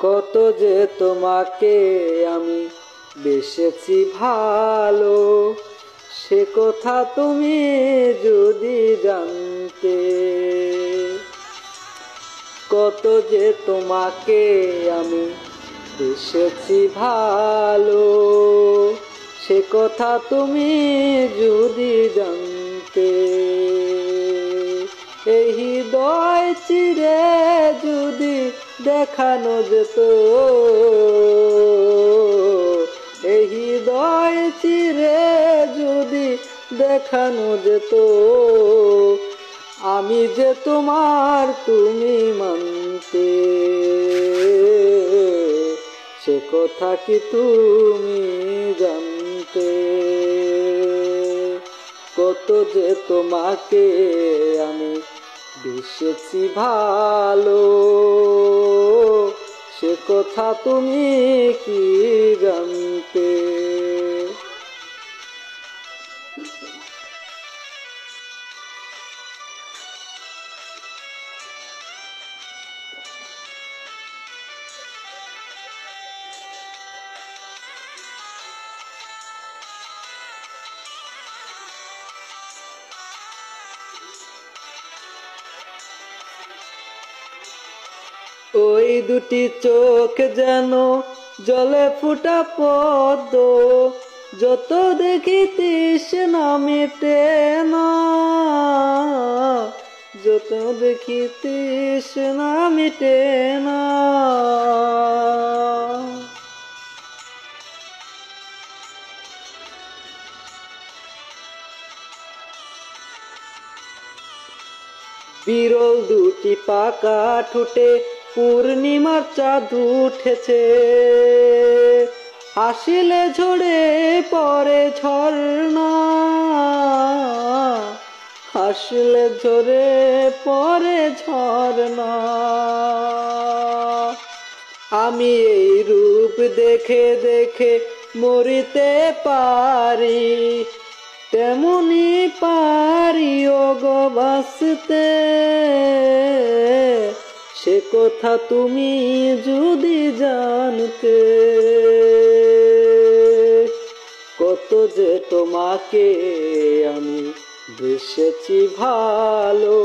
কত যে তোমাকে আমি বেসেছি ভালো, সে কথা তুমি যদি জানতে। কত যে তোমাকে আমি বেসেছি ভালো, সে কথা তুমি যদি জানতে। এই হৃদয় চিরে যদি দেখানো যেত, এই হৃদয় চিরে যদি দেখানো যেত, আমি যে তোমার তুমি মানতে। সে কথা কি তুমি জানতে। কত যে তোমাকে আমি বেসেছি ভালো, সে কথা তুমি কি জানতে। ওই দুটি চোখ যেন জলে ফুটা পদ্ম, যত দেখি তৃষ্ণা মেটে না, যত দেখি তৃষ্ণা মেটে না। বিরল দুটি পাকা ঠোঁটে পূর্ণিমার চাঁদ উঠেছে, হাসিলে ঝরে পড়ে ঝর্ণা, হাসিলে ঝরে পড়ে ঝর্ণা। আমি এই রূপ দেখে দেখে মরিতে পারি, তেমনি পারি ওগো বাঁচতে। সে কথা তুমি যদি জানতে। কত যে তোমাকে আমি বেসেছি ভালো,